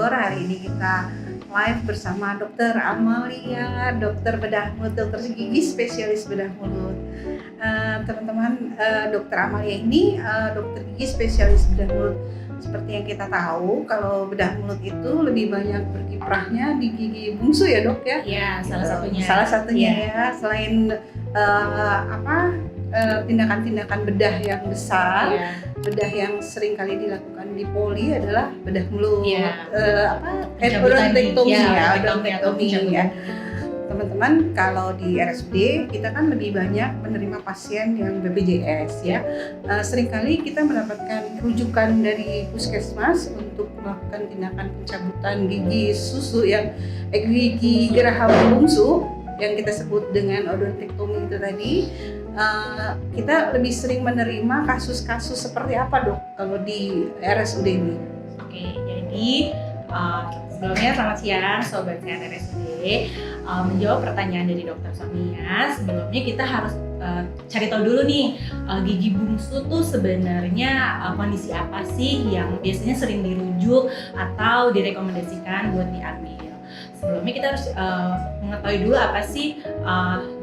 Bogor. Hari ini kita live bersama Dokter Amalia, dokter bedah mulut, dokter gigi spesialis bedah mulut. Teman-teman, Dokter Amalia ini dokter gigi spesialis bedah mulut. Seperti yang kita tahu, kalau bedah mulut itu lebih banyak berkiprahnya di gigi bungsu ya dok ya? Iya, Salah satunya ya. Selain tindakan-tindakan bedah yang besar, bedah yang sering kali dilakukan di poli adalah bedah mulut, odontektomi ya. Teman-teman, kalau di RSUD kita kan lebih banyak menerima pasien yang BPJS ya. Seringkali kita mendapatkan rujukan dari puskesmas untuk melakukan tindakan pencabutan gigi susu yang gigi geraham bungsu yang kita sebut dengan odontektomi itu tadi. Kita lebih sering menerima kasus-kasus seperti apa dok kalau di RSUD ini? Oke, jadi sebelumnya selamat siang Sobat Sehat RSUD. Menjawab pertanyaan dari Dokter Sonia, sebelumnya kita harus cari tahu dulu nih gigi bungsu tuh sebenarnya kondisi apa sih yang biasanya sering dirujuk atau direkomendasikan buat diambil. Sebelumnya kita harus mengetahui dulu apa sih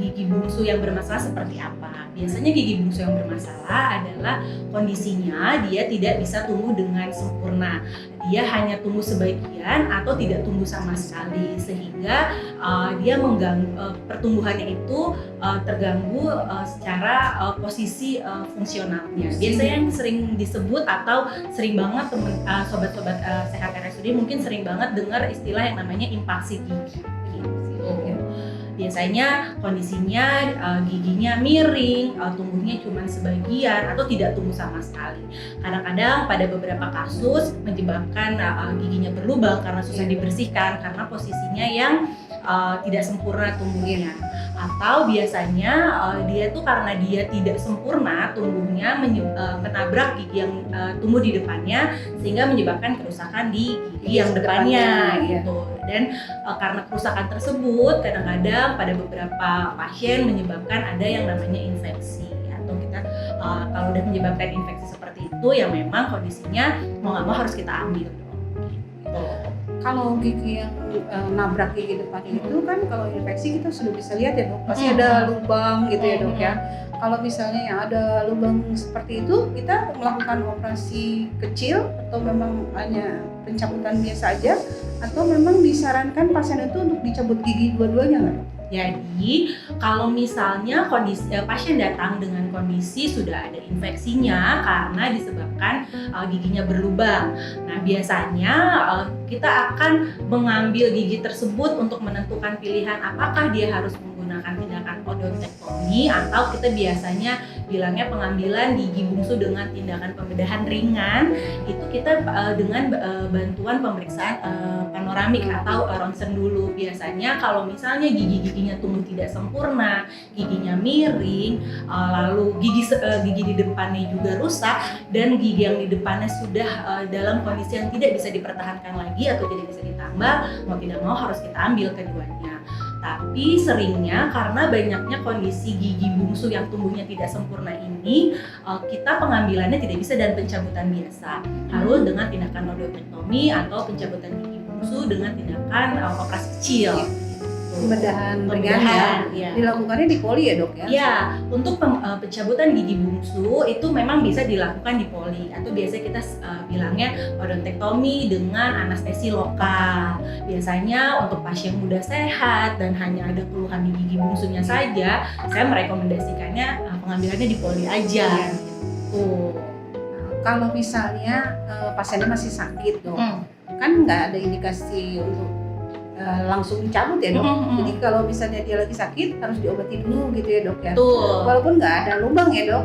gigi bungsu yang bermasalah seperti apa. Biasanya gigi bungsu yang bermasalah adalah kondisinya dia tidak bisa tumbuh dengan sempurna. Dia hanya tumbuh sebagian atau tidak tumbuh sama sekali, sehingga dia mengganggu pertumbuhannya itu terganggu secara posisi fungsionalnya. Biasanya yang sering disebut atau sering banget sobat-sobat sehat RSUD mungkin sering banget dengar istilah yang namanya impaksi gigi. Biasanya kondisinya giginya miring, tumbuhnya cuma sebagian atau tidak tumbuh sama sekali. Kadang-kadang pada beberapa kasus menyebabkan giginya berlubang karena susah dibersihkan karena posisinya yang tidak sempurna tumbuhnya. Atau biasanya dia tuh karena dia tidak sempurna tumbuhnya menabrak gigi yang tumbuh di depannya sehingga menyebabkan kerusakan di gigi yang depannya gitu. Dan karena kerusakan tersebut kadang-kadang pada beberapa pasien menyebabkan ada yang namanya infeksi, atau kita kalau udah menyebabkan infeksi seperti itu ya memang kondisinya mau nggak mau harus kita ambil gitu. Kalau gigi yang nabrak gigi depan itu kan kalau infeksi kita sudah bisa lihat ya dok, pasti ada lubang gitu ya dok ya. Kalau misalnya yang ada lubang seperti itu, kita melakukan operasi kecil atau memang hanya pencabutan biasa aja, atau memang disarankan pasien itu untuk dicabut gigi dua-duanya nggak dok? Jadi kalau misalnya pasien datang dengan kondisi sudah ada infeksinya karena disebabkan giginya berlubang. Nah biasanya kita akan mengambil gigi tersebut untuk menentukan pilihan apakah dia harus menggunakan tindakan odontektomi atau kita biasanya bilangnya pengambilan gigi bungsu dengan tindakan pembedahan ringan. Itu kita dengan bantuan pemeriksaan panoramik atau ronsen dulu. Biasanya kalau misalnya giginya tumbuh tidak sempurna, giginya miring, lalu gigi di depannya juga rusak dan gigi yang di depannya sudah dalam kondisi yang tidak bisa dipertahankan lagi atau tidak bisa ditambah, mau tidak mau harus kita ambil keduanya. Tapi seringnya karena banyaknya kondisi gigi bungsu yang tumbuhnya tidak sempurna ini, kita pengambilannya tidak bisa dan pencabutan biasa, harus dengan tindakan odontektomi atau pencabutan gigi bungsu dengan tindakan operasi kecil. Pembedahan ringan ya. Dilakukannya di poli ya dok ya? Ya, untuk pencabutan gigi bungsu itu memang bisa dilakukan di poli atau biasanya kita bilangnya odontektomi dengan anestesi lokal. Biasanya untuk pasien muda sehat dan hanya ada keluhan di gigi bungsunya saja, saya merekomendasikannya pengambilannya di poli aja. Gitu. Kalau misalnya pasiennya masih sakit dok, kan nggak ada indikasi untuk langsung dicabut ya dok. Jadi kalau misalnya dia lagi sakit harus diobati dulu gitu ya dok ya. Betul. Walaupun nggak ada lubang ya dok.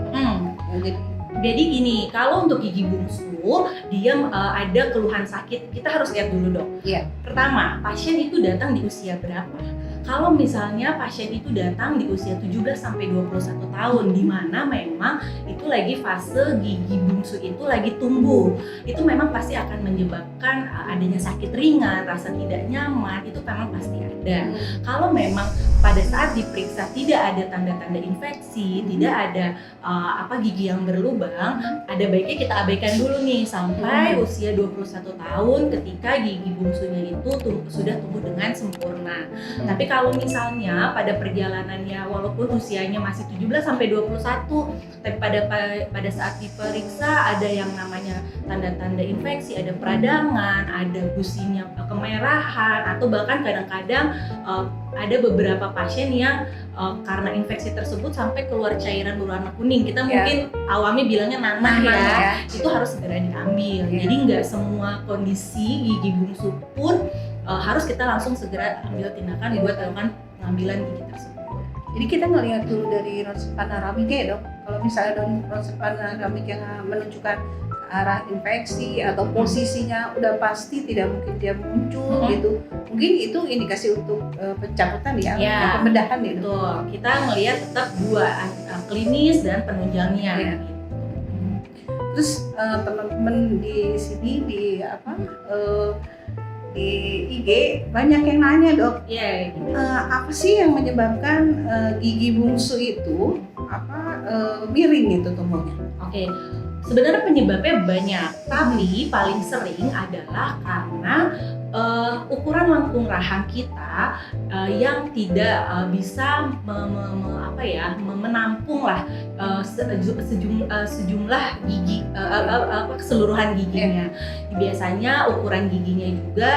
Jadi gini, kalau untuk gigi bungsu dia ada keluhan sakit, kita harus lihat dulu dok. Iya. Pertama, pasien itu datang di usia berapa? kalau misalnya pasien itu datang di usia 17 sampai 21 tahun, di mana memang itu lagi fase gigi bungsu itu lagi tumbuh. Itu memang pasti akan menyebabkan adanya sakit ringan, rasa tidak nyaman, itu memang pasti ada. Kalau memang pada saat diperiksa tidak ada tanda-tanda infeksi, tidak ada gigi yang berlubang, ada baiknya kita abaikan dulu nih sampai usia 21 tahun ketika gigi bungsunya itu sudah tumbuh dengan sempurna. Tapi kalau misalnya pada perjalanannya walaupun usianya masih 17 sampai 21, tapi pada saat diperiksa ada yang namanya tanda-tanda infeksi, ada peradangan, ada gusinya kemerahan, atau bahkan kadang-kadang ada beberapa pasien yang karena infeksi tersebut sampai keluar cairan berwarna kuning. Kita mungkin awamnya bilangnya nanah ya. Itu harus segera diambil. Jadi nggak semua kondisi gigi bungsu pun harus kita langsung segera ambil tindakan buat melakukan pengambilan gigi tersebut. Jadi kita ngelihat dulu dari ronsep panoramiknya ya dok. Kalau misalnya ronsep panoramik yang menunjukkan ke arah infeksi atau posisinya udah pasti tidak mungkin dia muncul gitu. Mungkin itu indikasi untuk pencabutan ya, pembedahan ya. Betul. Kita melihat tetap dua, klinis dan penunjangnya. Gitu. Terus teman-teman di sini di IG banyak yang nanya dok, apa sih yang menyebabkan gigi bungsu itu miring itu tumbuhnya? Oke. Sebenarnya penyebabnya banyak, tapi paling sering adalah karena ukuran lengkung rahang kita yang tidak bisa menampung lah sejumlah gigi keseluruhan giginya. Biasanya ukuran giginya juga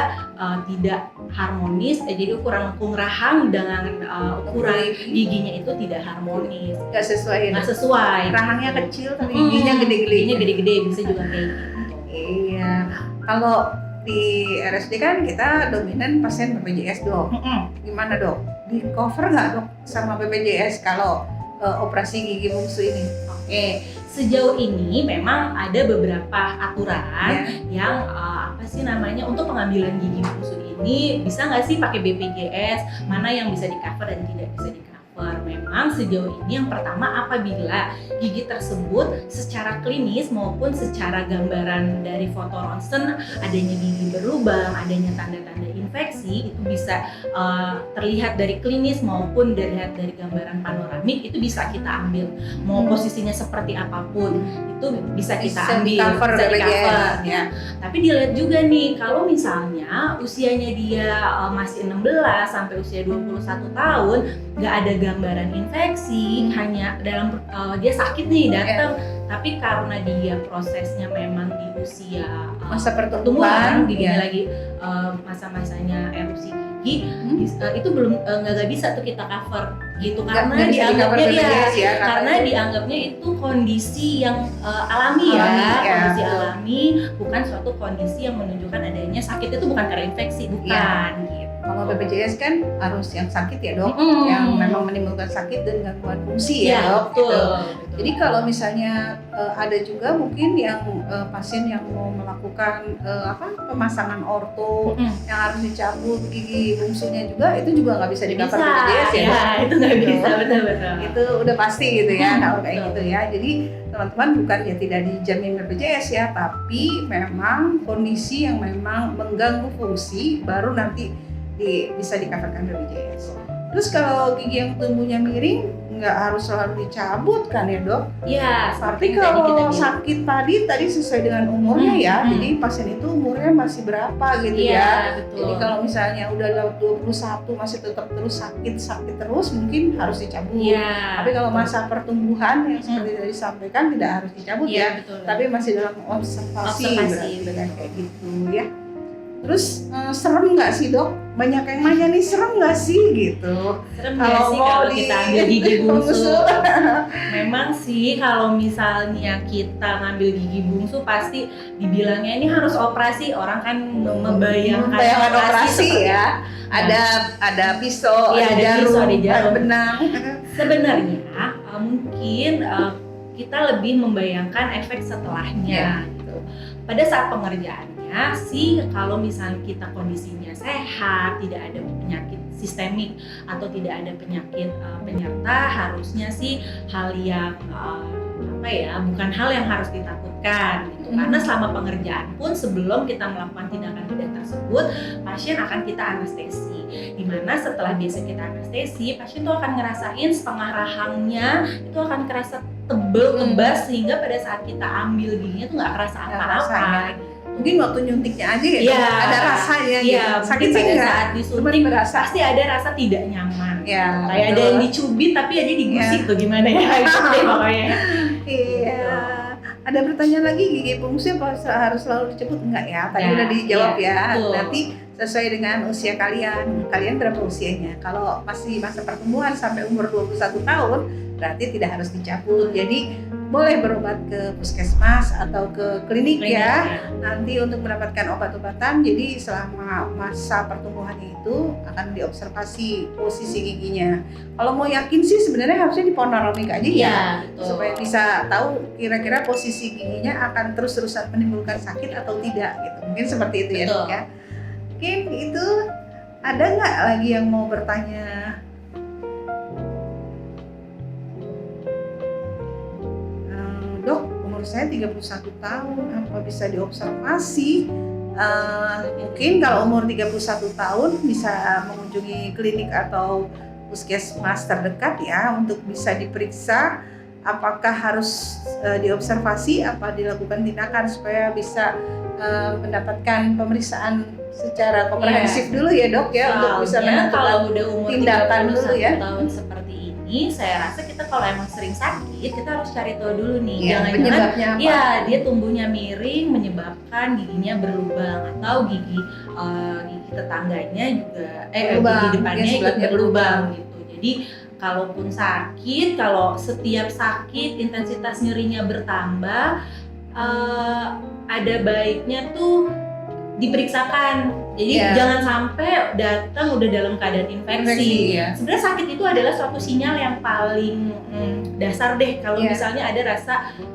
tidak harmonis, jadi ukuran lengkung rahang dengan ukuran giginya itu tidak harmonis. Nggak sesuai. Rahangnya kecil tapi giginya gede-gede. Giginya gede-gede bisa juga kayak gitu. Iya. Kalau di RSD kan kita dominan pasien BPJS dok. Gimana dok? Di cover nggak dok sama BPJS kalau operasi gigi bungsu ini? Oke, sejauh ini memang ada beberapa aturan yang untuk pengambilan gigi bungsu ini bisa nggak sih pakai BPJS, mana yang bisa di cover dan tidak bisa di cover. Memang sejauh ini yang pertama, apabila gigi tersebut secara klinis maupun secara gambaran dari foto ronsen adanya gigi berlubang, adanya tanda-tanda infeksi, itu bisa terlihat dari klinis maupun dari gambaran panoramik, itu bisa kita ambil. Mau posisinya seperti apapun itu bisa kita ambil, bisa di cover ya. Tapi dilihat juga nih, kalau misalnya usianya dia masih 16 sampai usia 21 tahun, nggak ada gambaran infeksi, hanya dalam dia sakit nih datang, tapi karena dia prosesnya memang di usia masa pertumbuhan, giginya lagi masa-masanya erupsi gigi, itu belum nggak bisa tuh kita cover gitu, karena dianggapnya karena dianggapnya itu kondisi yang alami kondisi alami, bukan suatu kondisi yang menunjukkan adanya sakit. Itu bukan karena infeksi, bukan gitu. Kalau BPJS kan harus yang sakit ya dok, yang memang menimbulkan sakit dan gangguan fungsi ya dok. Betul, gitu. betul. Jadi kalau misalnya ada juga mungkin yang pasien yang mau melakukan pemasangan orto yang harus dicabut gigi bungsunya juga, itu juga nggak bisa di cover BPJS ya dok. Itu nggak bisa, betul. Itu udah pasti gitu ya kalau kayak gitu ya. Jadi teman-teman bukan ya tidak dijamin BPJS ya, tapi memang kondisi yang memang mengganggu fungsi baru nanti bisa dikatakan BPJS. Terus kalau gigi yang tumbuhnya miring nggak harus selalu dicabut kan ya dok? Iya. Tapi kalau sakit tadi sesuai dengan umurnya ya, jadi pasien itu umurnya masih berapa gitu ya? Betul. Jadi kalau misalnya udah lewat 21 masih tetap terus sakit terus, mungkin harus dicabut. Tapi kalau masa pertumbuhan yang seperti tadi disampaikan tidak harus dicabut ya, betul. Tapi masih dalam observasi. Dengan kayak gitu ya. Terus serem nggak sih dok? Banyak yang nanya nih, serem nggak sih gitu? Serem nggak sih kalau kita ambil gigi bungsu? Memang sih kalau misalnya kita ngambil gigi bungsu pasti dibilangnya ini harus operasi. Orang kan membayangkan operasi ya. Ada pisau, ada jarum, benang. Sebenarnya mungkin kita lebih membayangkan efek setelahnya. Gitu. Pada saat pengerjaannya sih, kalau misalnya kita kondisinya sehat, tidak ada penyakit sistemik atau tidak ada penyakit penyerta, harusnya sih hal yang bukan hal yang harus ditakutkan gitu. Karena selama pengerjaan pun sebelum kita melakukan tindakan bedah tersebut, pasien akan kita anestesi. Dimana setelah biasa kita anestesi, pasien tuh akan ngerasain setengah rahangnya itu akan kerasa tebel, kebas, sehingga pada saat kita ambil giginya tuh nggak kerasa apa-apa. Mungkin waktu nyuntiknya aja ya, ada rasanya gitu. Sakit sih pada enggak? saat disuntik pasti ada rasa tidak nyaman. Ya, kayak ada yang dicubit tapi aja digusik tuh gimana ya? Itu deh pokoknya. Iya. Ada pertanyaan lagi, gigi bungsu apa harus selalu dicabut? Enggak ya, tadi udah dijawab ya. Betul. Nanti sesuai dengan usia kalian. Kalian berapa usianya? Kalau masih masa pertumbuhan sampai umur 21 tahun, berarti tidak harus dicabut. Jadi boleh berobat ke puskesmas atau ke klinik ya. Nanti untuk mendapatkan obat-obatan. Jadi selama masa pertumbuhannya itu akan diobservasi posisi giginya. Kalau mau yakin sih sebenarnya harusnya di panoramik aja ya, supaya bisa tahu kira-kira posisi giginya akan terus-terusan menimbulkan sakit atau tidak gitu. Mungkin seperti itu ya Dok ya. Mungkin itu, ada nggak lagi yang mau bertanya? Dok, umur saya 31 tahun, apa bisa diobservasi? Mungkin kalau umur 31 tahun bisa mengunjungi klinik atau puskesmas terdekat ya untuk bisa diperiksa apakah harus diobservasi, apa dilakukan tindakan supaya bisa mendapatkan pemeriksaan secara komprehensif dulu ya Dok ya, untuk bisa menentukan kalau udah umur tindakan dulu ya. Tahun seperti ini, saya rasa kita kalau emang sering sakit, kita harus cari tahu dulu nih, penyebabnya apa? Iya, dia tumbuhnya miring menyebabkan giginya berlubang atau gigi tetangganya juga gigi depannya ikut berlubang gitu. Jadi kalaupun sakit, kalau setiap sakit intensitas nyerinya bertambah, ada baiknya tuh diperiksakan. Jadi jangan sampai datang udah dalam keadaan infeksi. Sebenarnya sakit itu adalah suatu sinyal yang paling dasar deh. Kalau misalnya ada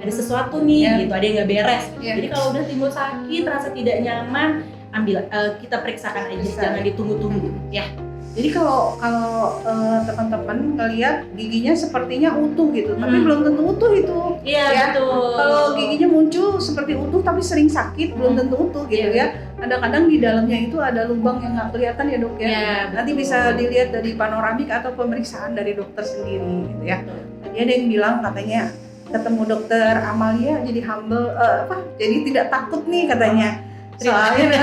sesuatu nih gitu, ada yang nggak beres. Jadi kalau udah timbul sakit, rasa tidak nyaman, kita periksakan aja, jangan ditunggu-tunggu ya. Jadi kalau teman-teman ngelihat giginya sepertinya utuh gitu, tapi belum tentu utuh itu. Iya, betul. Kalau giginya muncul seperti utuh tapi sering sakit, belum tentu utuh gitu ya. Kadang-kadang di dalamnya itu ada lubang yang nggak kelihatan ya Dok ya. Nanti bisa dilihat dari panoramik atau pemeriksaan dari dokter sendiri gitu ya. Tadi ada yang bilang katanya ketemu dokter Amalia jadi humble, jadi tidak takut nih katanya. Soalnya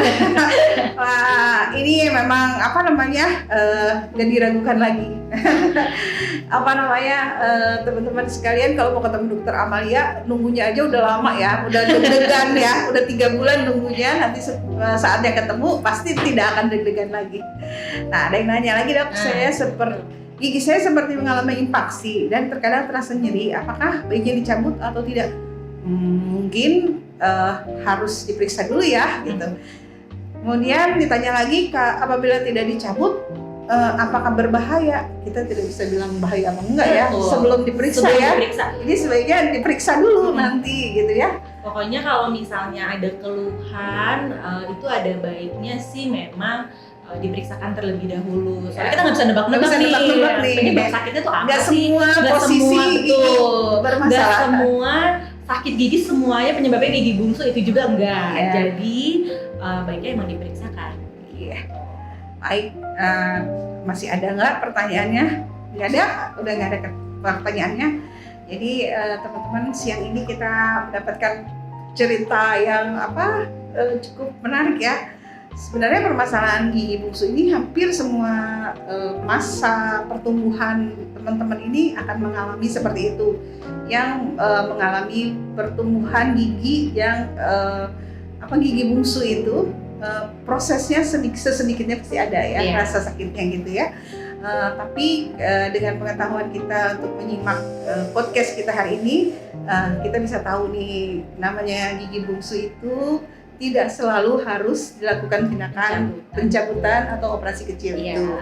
wah, ini memang gak diragukan lagi. Teman-teman sekalian, kalau mau ketemu dokter Amalia nunggunya aja udah lama ya, udah deg-degan ya, udah 3 bulan nunggunya, nanti saatnya ketemu pasti tidak akan deg-degan lagi. Nah, ada yang nanya lagi Dok, gigi saya seperti mengalami infeksi dan terkadang terasa nyeri, apakah baiknya dicabut atau tidak? Mungkin harus diperiksa dulu ya gitu. Kemudian ditanya lagi, apabila tidak dicabut apakah berbahaya? Kita tidak bisa bilang bahaya apa enggak ya sebelum diperiksa ya. Jadi sebaiknya diperiksa dulu nanti gitu ya. Pokoknya kalau misalnya ada keluhan itu ada baiknya sih memang diperiksakan terlebih dahulu. Soalnya kita nggak bisa nebak-nebak nih penyebab sakitnya tuh apa sih? Nggak semua bermasalah. Nggak semua sakit gigi semuanya penyebabnya gigi bungsu itu juga enggak. Jadi baiknya emang diperiksakan. Baik, masih ada nggak pertanyaannya? Nggak ada, udah nggak ada pertanyaannya. Jadi teman-teman, siang ini kita mendapatkan cerita yang cukup menarik ya. Sebenarnya permasalahan gigi bungsu ini hampir semua masa pertumbuhan teman-teman ini akan mengalami seperti itu, yang mengalami pertumbuhan gigi yang gigi bungsu itu prosesnya sesedikitnya pasti ada ya, rasa sakitnya gitu ya. Tapi dengan pengetahuan kita untuk menyimak podcast kita hari ini, kita bisa tahu nih, namanya gigi bungsu itu tidak selalu harus dilakukan tindakan pencabutan atau operasi kecil itu.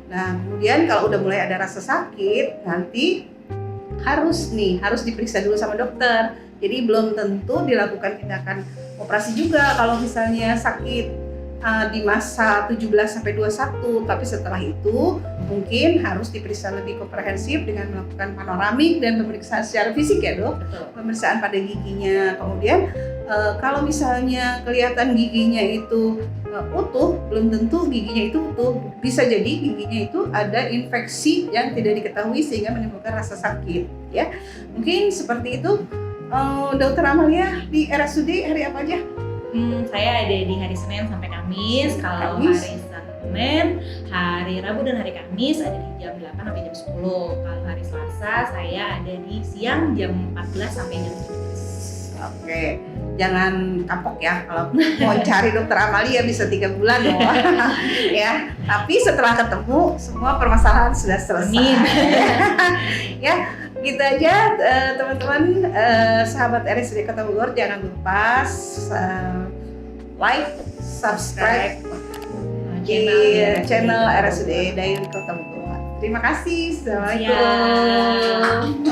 Nah, kemudian kalau udah mulai ada rasa sakit, nanti harus diperiksa dulu sama dokter. Jadi belum tentu dilakukan tindakan operasi juga kalau misalnya sakit. di masa 17 sampai 21, tapi setelah itu mungkin harus diperiksa lebih komprehensif dengan melakukan panoramik dan pemeriksaan secara fisik ya dok, Betul. pemeriksaan pada giginya. Kemudian kalau misalnya kelihatan giginya itu utuh, belum tentu giginya itu utuh, bisa jadi giginya itu ada infeksi yang tidak diketahui sehingga menimbulkan rasa sakit ya. Mungkin seperti itu. Dokter Amalia di RSUD hari apa aja? Saya ada di hari Senin sampai Kamis. Kalau Kamis. hari Senin, hari Rabu dan hari Kamis ada di jam 8 sampai jam 10. Kalau hari Selasa saya ada di siang jam 14 sampai jam 17. Oke, jangan kapok ya kalau mau cari dokter Amalia bisa 3 bulan loh. Ya, tapi setelah ketemu semua permasalahan sudah selesai. Amin. Ya, gitu aja teman-teman, sahabat RSUD Kota Bogor, jangan lupa like, subscribe di channel RSUD Daily Kota Bogor. Terima kasih. Assalamualaikum.